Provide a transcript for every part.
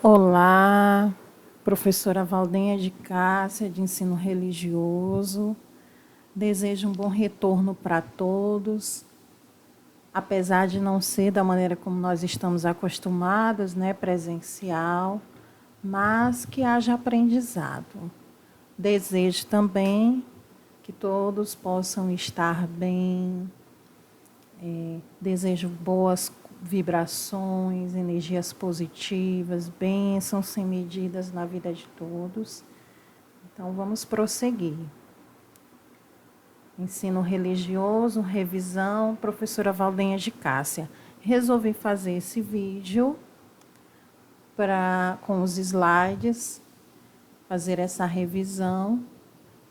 Olá, professora Valdenha de Cássia, de ensino religioso. Desejo um bom retorno para todos, apesar de não ser da maneira como nós estamos acostumados, né, presencial, mas que haja aprendizado. Desejo também que todos possam estar bem. Desejo boas vibrações, energias positivas, bênçãos sem medidas na vida de todos. Então, vamos prosseguir. Ensino religioso, revisão, professora Valdenha de Cássia. Resolvi fazer esse vídeo com os slides, fazer essa revisão,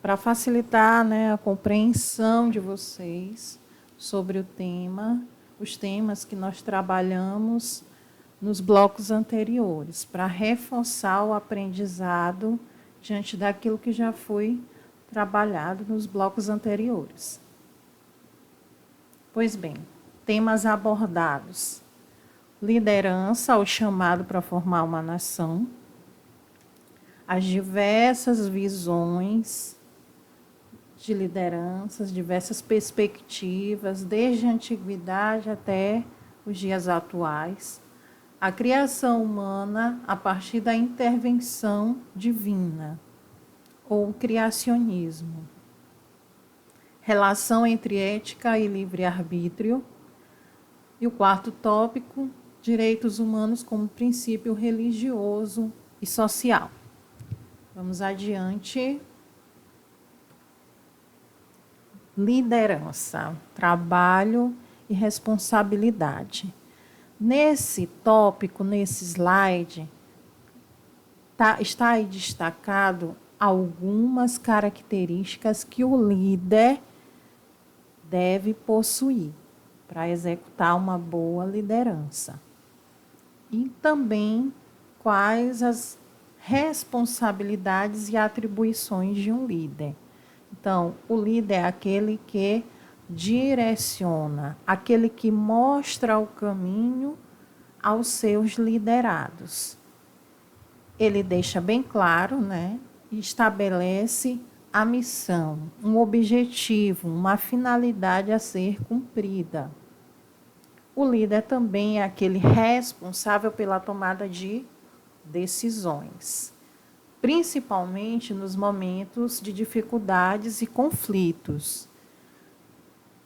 para facilitar, né, a compreensão de vocês sobre o tema, os temas que nós trabalhamos nos blocos anteriores, para reforçar o aprendizado diante daquilo que já foi trabalhado nos blocos anteriores. Pois bem, temas abordados: liderança, o chamado para formar uma nação, as diversas visões de lideranças, diversas perspectivas, desde a antiguidade até os dias atuais, a criação humana a partir da intervenção divina, ou criacionismo, relação entre ética e livre-arbítrio, e o quarto tópico, direitos humanos como princípio religioso e social. Vamos adiante. Liderança, trabalho e responsabilidade. Nesse tópico, nesse slide, está aí destacado algumas características que o líder deve possuir para executar uma boa liderança. E também quais as responsabilidades e atribuições de um líder. Então, o líder é aquele que direciona, aquele que mostra o caminho aos seus liderados. Ele deixa bem claro, né? Estabelece a missão, um objetivo, uma finalidade a ser cumprida. O líder também é aquele responsável pela tomada de decisões, principalmente nos momentos de dificuldades e conflitos.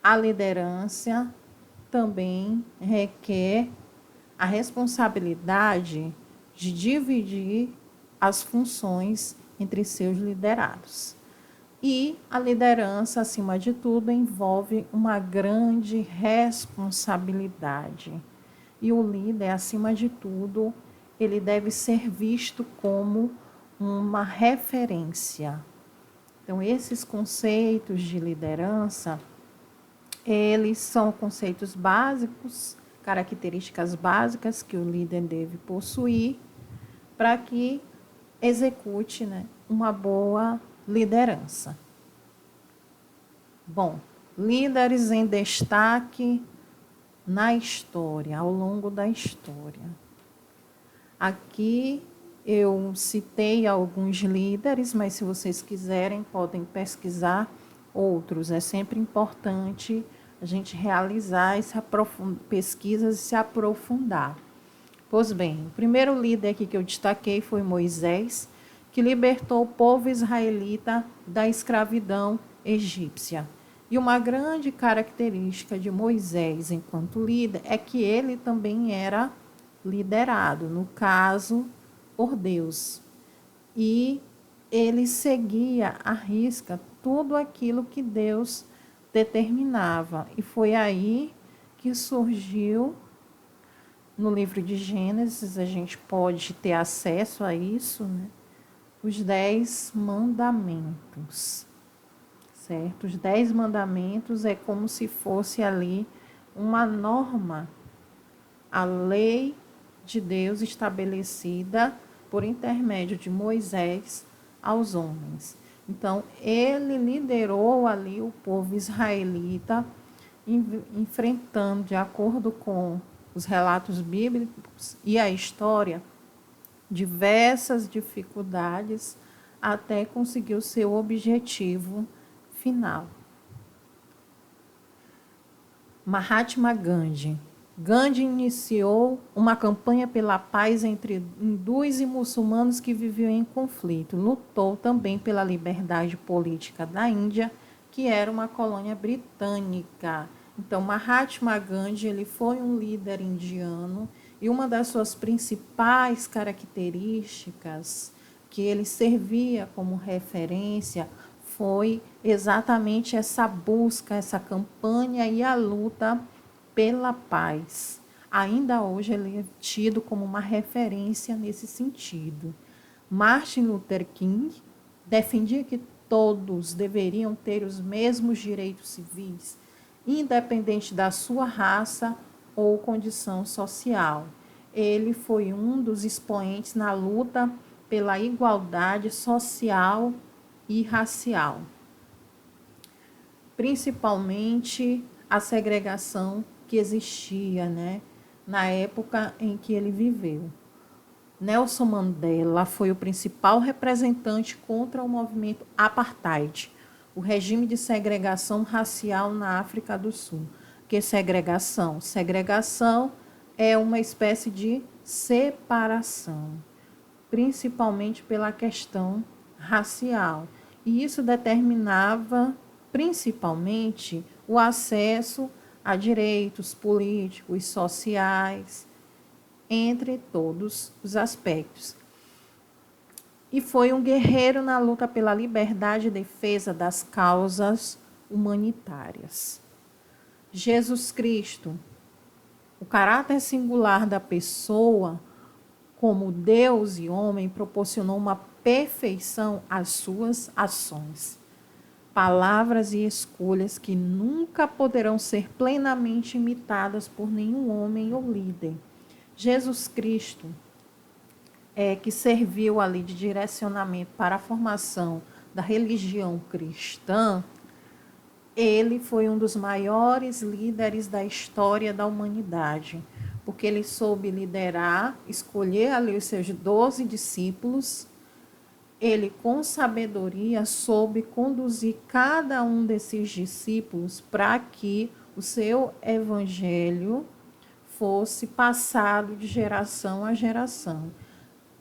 A liderança também requer a responsabilidade de dividir as funções entre seus liderados. E a liderança, acima de tudo, envolve uma grande responsabilidade. E o líder, acima de tudo, ele deve ser visto como uma referência. Então, esses conceitos de liderança, eles são conceitos básicos, características básicas que o líder deve possuir para que execute, né, uma boa liderança. Bom, líderes em destaque na história, ao longo da história. Aqui eu citei alguns líderes, mas se vocês quiserem, podem pesquisar outros. É sempre importante a gente realizar pesquisas e se aprofundar. Pois bem, o primeiro líder aqui que eu destaquei foi Moisés, que libertou o povo israelita da escravidão egípcia. E uma grande característica de Moisés enquanto líder é que ele também era liderado, no caso, por Deus. E ele seguia à risca tudo aquilo que Deus determinava. E foi aí que surgiu, no livro de Gênesis, a gente pode ter acesso a isso, né? Os 10 mandamentos, certo? Os 10 mandamentos é como se fosse ali uma norma, a lei de Deus estabelecida por intermédio de Moisés aos homens. Então, ele liderou ali o povo israelita, enfrentando, de acordo com os relatos bíblicos e a história, diversas dificuldades até conseguir o seu objetivo final. Mahatma Gandhi. Gandhi iniciou uma campanha pela paz entre hindus e muçulmanos que viviam em conflito. Lutou também pela liberdade política da Índia, que era uma colônia britânica. Então, Mahatma Gandhi ele foi um líder indiano e uma das suas principais características que ele servia como referência foi exatamente essa busca, essa campanha e a luta pela paz. Ainda hoje ele é tido como uma referência nesse sentido. Martin Luther King defendia que todos deveriam ter os mesmos direitos civis, independente da sua raça ou condição social. Ele foi um dos expoentes na luta pela igualdade social e racial, principalmente a segregação que existia, na época em que ele viveu. Nelson Mandela foi o principal representante contra o movimento apartheid, o regime de segregação racial na África do Sul. Que segregação? Segregação é uma espécie de separação, principalmente pela questão racial. E isso determinava, principalmente, o acesso a direitos políticos, sociais, entre todos os aspectos. E foi um guerreiro na luta pela liberdade e defesa das causas humanitárias. Jesus Cristo, o caráter singular da pessoa, como Deus e homem, proporcionou uma perfeição às suas ações, palavras e escolhas que nunca poderão ser plenamente imitadas por nenhum homem ou líder. Jesus Cristo, que serviu ali de direcionamento para a formação da religião cristã, ele foi um dos maiores líderes da história da humanidade, porque ele soube liderar, escolher ali os seus 12 discípulos. Ele, com sabedoria, soube conduzir cada um desses discípulos para que o seu evangelho fosse passado de geração a geração.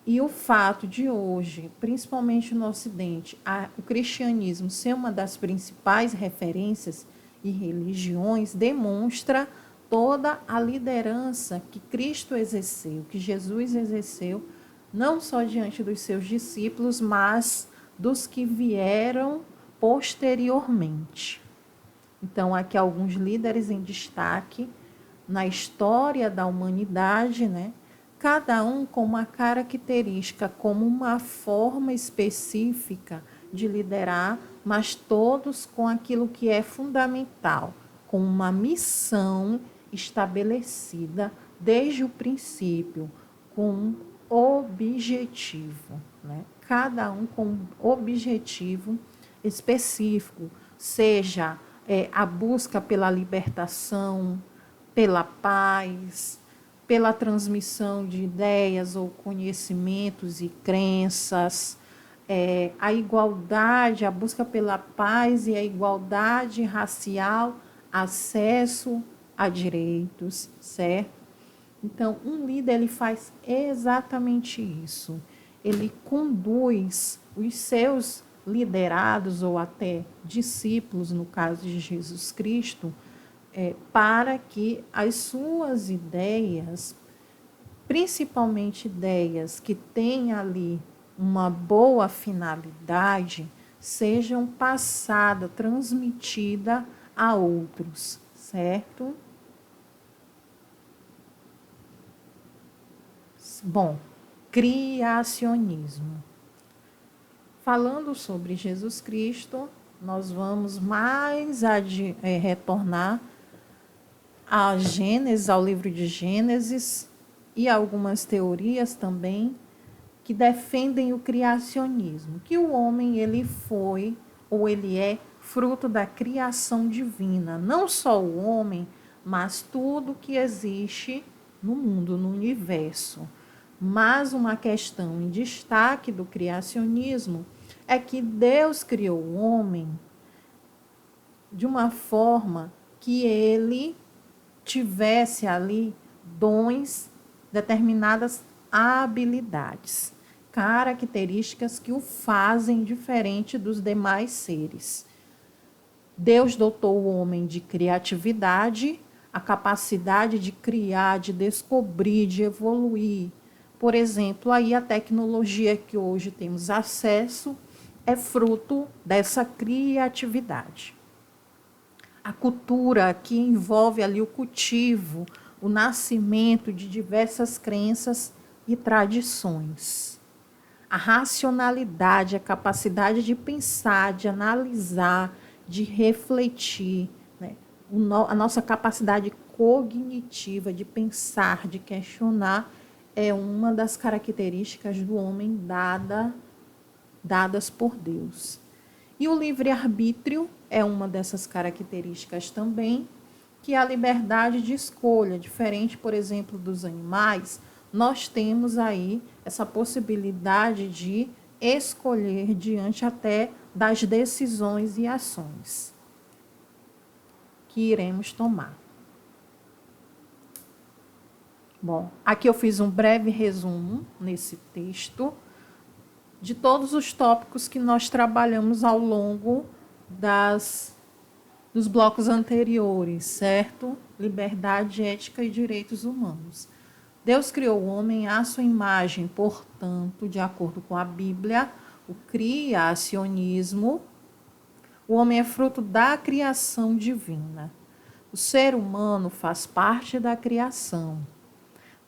E o fato de hoje, principalmente no Ocidente, o cristianismo ser uma das principais referências e religiões, demonstra toda a liderança que Cristo exerceu, que Jesus exerceu, não só diante dos seus discípulos, mas dos que vieram posteriormente. Então, aqui alguns líderes em destaque na história da humanidade, cada um com uma característica, como uma forma específica de liderar, mas todos com aquilo que é fundamental, com uma missão estabelecida desde o princípio, com um objetivo, Cada um com um objetivo específico, seja a busca pela libertação, pela paz, pela transmissão de ideias ou conhecimentos e crenças, a igualdade, a busca pela paz e a igualdade racial, acesso a direitos, certo? Então, um líder ele faz exatamente isso. Ele conduz os seus liderados ou até discípulos, no caso de Jesus Cristo, para que as suas ideias, principalmente ideias que têm ali uma boa finalidade, sejam passadas, transmitidas a outros, certo? Bom, criacionismo. Falando sobre Jesus Cristo, nós vamos mais retornar a Gênesis, ao livro de Gênesis, e algumas teorias também que defendem o criacionismo, que o homem ele foi ou ele é fruto da criação divina, não só o homem, mas tudo que existe no mundo, no universo. Mas uma questão em destaque do criacionismo é que Deus criou o homem de uma forma que ele tivesse ali dons, determinadas habilidades, características que o fazem diferente dos demais seres. Deus dotou o homem de criatividade, a capacidade de criar, de descobrir, de evoluir. Por exemplo, aí a tecnologia que hoje temos acesso é fruto dessa criatividade. A cultura que envolve ali o cultivo, o nascimento de diversas crenças e tradições. A racionalidade, a capacidade de pensar, de analisar, de refletir, né? A nossa capacidade cognitiva de pensar, de questionar, é uma das características do homem dadas por Deus. E o livre-arbítrio é uma dessas características também, que é a liberdade de escolha. Diferente, por exemplo, dos animais, nós temos aí essa possibilidade de escolher diante até das decisões e ações que iremos tomar. Bom, aqui eu fiz um breve resumo nesse texto de todos os tópicos que nós trabalhamos ao longo dos blocos anteriores, certo? Liberdade, ética e direitos humanos. Deus criou o homem à sua imagem, portanto, de acordo com a Bíblia, o criacionismo, o homem é fruto da criação divina. O ser humano faz parte da criação,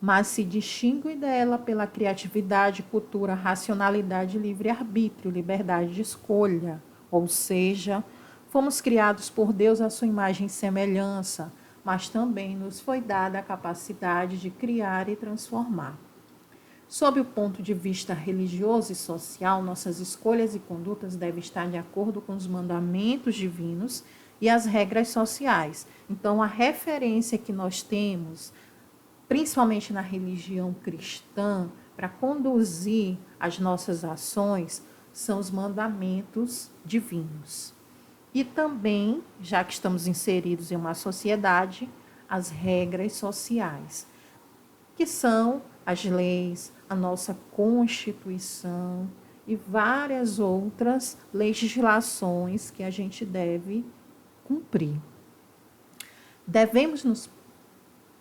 mas se distingue dela pela criatividade, cultura, racionalidade, livre-arbítrio, liberdade de escolha. Ou seja, fomos criados por Deus à sua imagem e semelhança, mas também nos foi dada a capacidade de criar e transformar. Sob o ponto de vista religioso e social, nossas escolhas e condutas devem estar de acordo com os mandamentos divinos e as regras sociais. Então, a referência que nós temos, principalmente na religião cristã, para conduzir as nossas ações, são os mandamentos divinos. E também, já que estamos inseridos em uma sociedade, as regras sociais, que são as leis, a nossa Constituição e várias outras legislações que a gente deve cumprir. Devemos,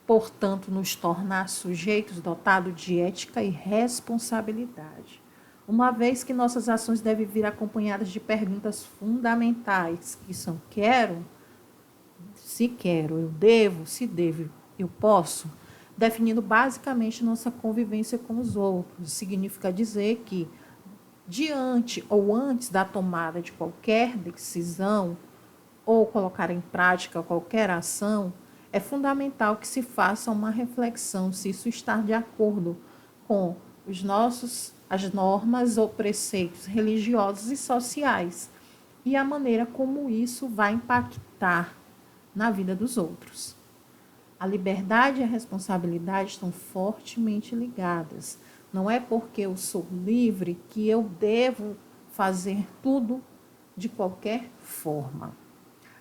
portanto, nos tornar sujeitos dotados de ética e responsabilidade, uma vez que nossas ações devem vir acompanhadas de perguntas fundamentais, que são: quero? Se quero, eu devo? Se devo, eu posso? Definindo basicamente nossa convivência com os outros. Significa dizer que, diante ou antes da tomada de qualquer decisão ou colocar em prática qualquer ação, é fundamental que se faça uma reflexão se isso está de acordo com as normas ou preceitos religiosos e sociais e a maneira como isso vai impactar na vida dos outros. A liberdade e a responsabilidade estão fortemente ligadas. Não é porque eu sou livre que eu devo fazer tudo de qualquer forma.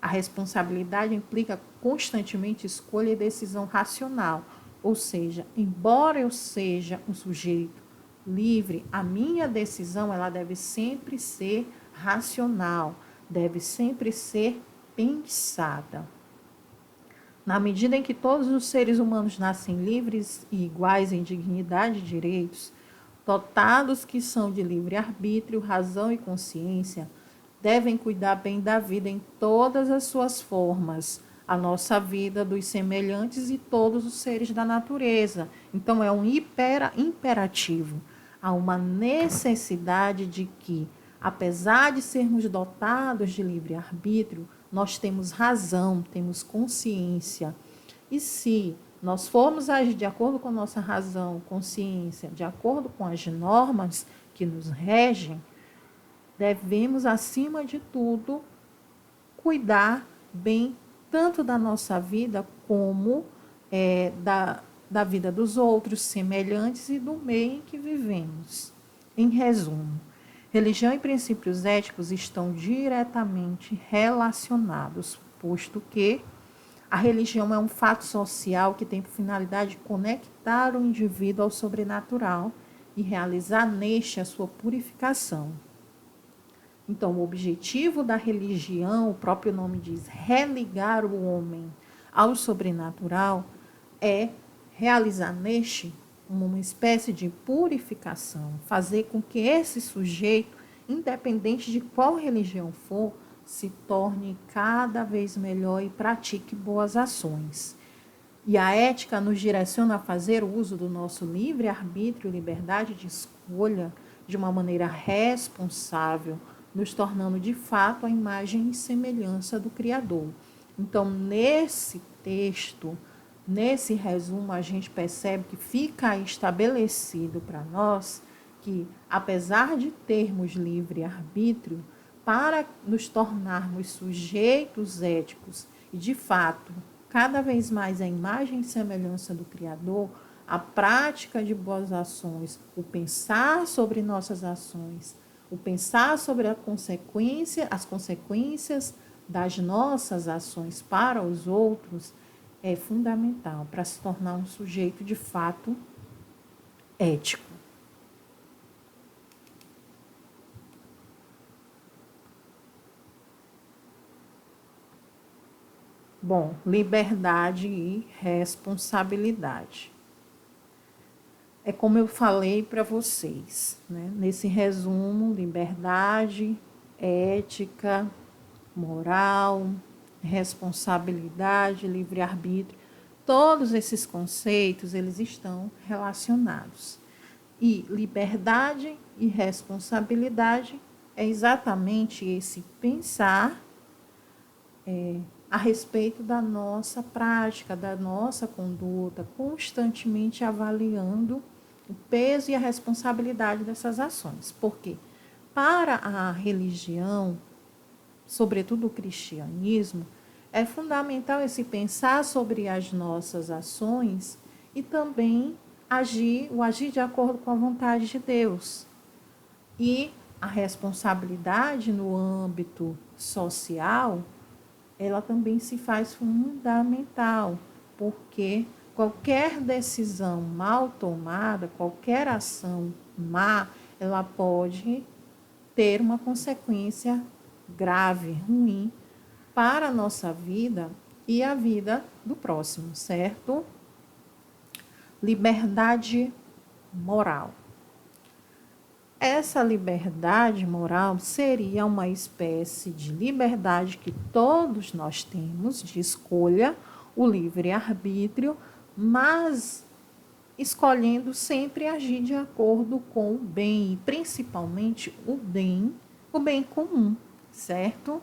A responsabilidade implica constantemente escolha e decisão racional. Ou seja, embora eu seja um sujeito livre, a minha decisão ela deve sempre ser racional, deve sempre ser pensada. Na medida em que todos os seres humanos nascem livres e iguais em dignidade e direitos, dotados que são de livre-arbítrio, razão e consciência, devem cuidar bem da vida em todas as suas formas, a nossa vida, dos semelhantes e todos os seres da natureza. Então, é um imperativo. Há uma necessidade de que, apesar de sermos dotados de livre-arbítrio, nós temos razão, temos consciência. E se nós formos agir de acordo com a nossa razão, consciência, de acordo com as normas que nos regem, devemos, acima de tudo, cuidar bem tanto da nossa vida como da vida dos outros, semelhantes e do meio em que vivemos. Em resumo, religião e princípios éticos estão diretamente relacionados, posto que a religião é um fato social que tem por finalidade conectar o indivíduo ao sobrenatural e realizar neste a sua purificação. Então, o objetivo da religião, o próprio nome diz, religar o homem ao sobrenatural, é realizar neste uma espécie de purificação, fazer com que esse sujeito, independente de qual religião for, se torne cada vez melhor e pratique boas ações. E a ética nos direciona a fazer o uso do nosso livre-arbítrio e liberdade de escolha de uma maneira responsável, nos tornando de fato a imagem e semelhança do Criador. Então, nesse texto, nesse resumo, a gente percebe que fica estabelecido para nós que, apesar de termos livre-arbítrio, para nos tornarmos sujeitos éticos e, de fato, cada vez mais a imagem e semelhança do Criador, a prática de boas ações, o pensar sobre nossas ações, o pensar sobre as consequências das nossas ações para os outros, é fundamental para se tornar um sujeito de fato ético. Bom, liberdade e responsabilidade. É como eu falei para vocês, né? Nesse resumo, liberdade, ética, moral, responsabilidade, livre-arbítrio, todos esses conceitos, eles estão relacionados. E liberdade e responsabilidade é exatamente esse pensar a respeito da nossa prática, da nossa conduta, constantemente avaliando o peso e a responsabilidade dessas ações. Porque para a religião, sobretudo o cristianismo, é fundamental esse pensar sobre as nossas ações e também agir de acordo com a vontade de Deus. E a responsabilidade no âmbito social, ela também se faz fundamental, porque qualquer decisão mal tomada, qualquer ação má, ela pode ter uma consequência grave, ruim, para a nossa vida e a vida do próximo, certo? Liberdade moral. Essa liberdade moral seria uma espécie de liberdade que todos nós temos de escolha, o livre-arbítrio, mas escolhendo sempre agir de acordo com o bem, e principalmente o bem comum, certo?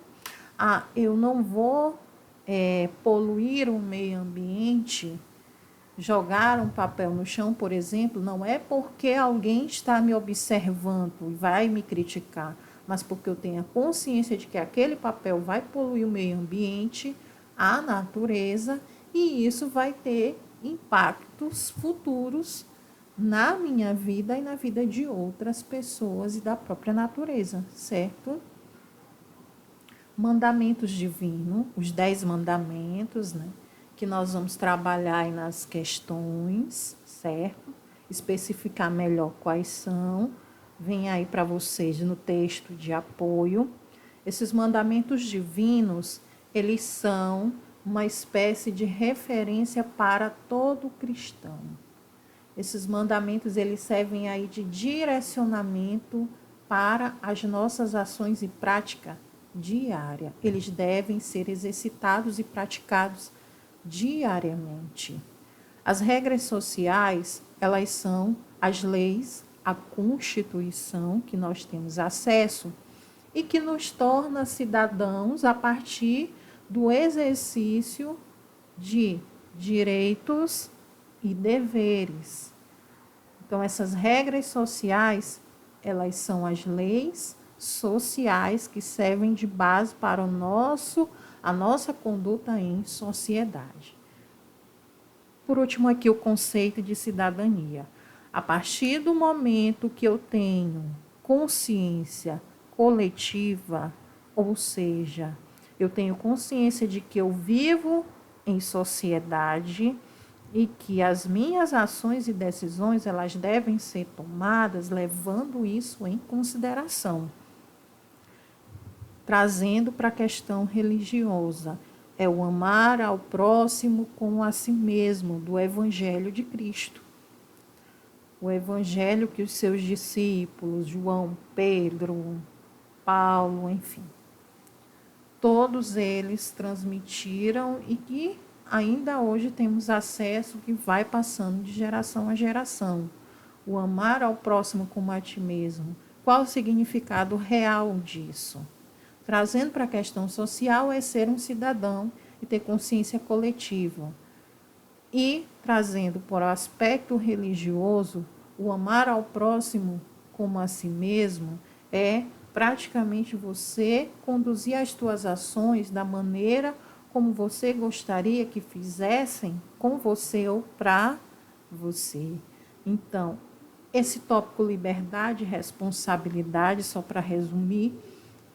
Eu não vou poluir o meio ambiente. Jogar um papel no chão, por exemplo, não é porque alguém está me observando e vai me criticar, mas porque eu tenho a consciência de que aquele papel vai poluir o meio ambiente, a natureza, e isso vai ter impactos futuros na minha vida e na vida de outras pessoas e da própria natureza, certo? Mandamentos divinos, os 10 mandamentos, né? Que nós vamos trabalhar aí nas questões, certo? Especificar melhor quais são. Vem aí para vocês no texto de apoio. Esses mandamentos divinos, eles são uma espécie de referência para todo cristão. Esses mandamentos, eles servem aí de direcionamento para as nossas ações e prática diária. Eles devem ser exercitados e praticados diariamente. As regras sociais, elas são as leis, a Constituição que nós temos acesso e que nos torna cidadãos a partir do exercício de direitos e deveres. Então, essas regras sociais, elas são as leis sociais que servem de base para a nossa conduta em sociedade. Por último, aqui o conceito de cidadania. A partir do momento que eu tenho consciência coletiva, ou seja, eu tenho consciência de que eu vivo em sociedade e que as minhas ações e decisões elas devem ser tomadas levando isso em consideração, trazendo para a questão religiosa. É o amar ao próximo como a si mesmo, do Evangelho de Cristo. O Evangelho que os seus discípulos, João, Pedro, Paulo, enfim, todos eles transmitiram e que ainda hoje temos acesso, que vai passando de geração a geração. O amar ao próximo como a ti mesmo. Qual o significado real disso? Trazendo para a questão social é ser um cidadão e ter consciência coletiva. E trazendo para o aspecto religioso, o amar ao próximo como a si mesmo é praticamente você conduzir as suas ações da maneira como você gostaria que fizessem com você ou para você. Então, esse tópico liberdade e responsabilidade, só para resumir,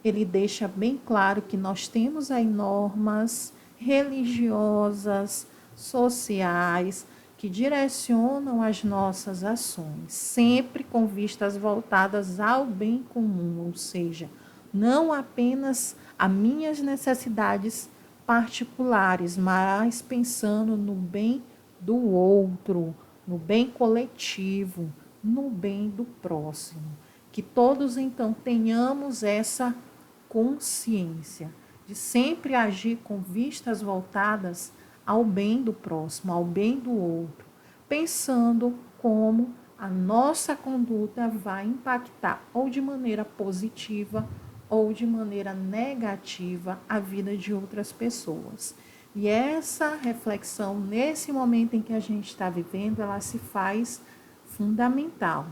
ele deixa bem claro que nós temos aí normas religiosas, sociais, que direcionam as nossas ações, sempre com vistas voltadas ao bem comum, ou seja, não apenas a minhas necessidades particulares, mas pensando no bem do outro, no bem coletivo, no bem do próximo. Que todos, então, tenhamos essa consciência de sempre agir com vistas voltadas ao bem do próximo, ao bem do outro, pensando como a nossa conduta vai impactar ou de maneira positiva ou de maneira negativa a vida de outras pessoas. E essa reflexão, nesse momento em que a gente está vivendo, ela se faz fundamental.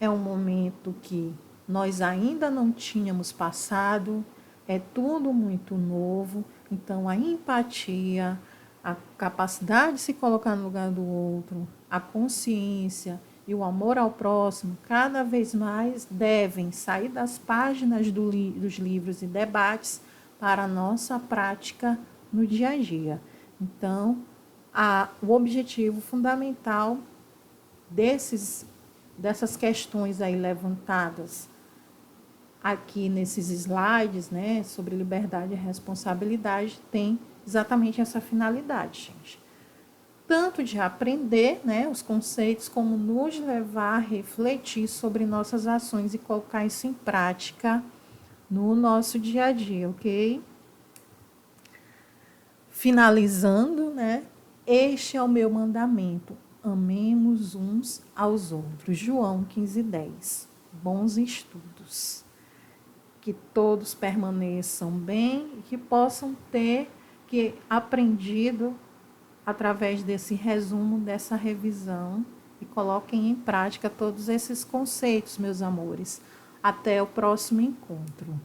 É um momento que nós ainda não tínhamos passado, é tudo muito novo, então a empatia, a capacidade de se colocar no lugar do outro, a consciência e o amor ao próximo, cada vez mais devem sair das páginas dos livros e debates para a nossa prática no dia a dia. Então, o objetivo fundamental dessas questões aí levantadas aqui nesses slides, né, sobre liberdade e responsabilidade, tem exatamente essa finalidade, gente. Tanto de aprender, né, os conceitos, como nos levar a refletir sobre nossas ações e colocar isso em prática no nosso dia a dia, ok? Finalizando, né, este é o meu mandamento: amemos uns aos outros. João 15:10. Bons estudos. Que todos permaneçam bem e que possam ter aprendido através desse resumo, dessa revisão, e coloquem em prática todos esses conceitos, meus amores. Até o próximo encontro.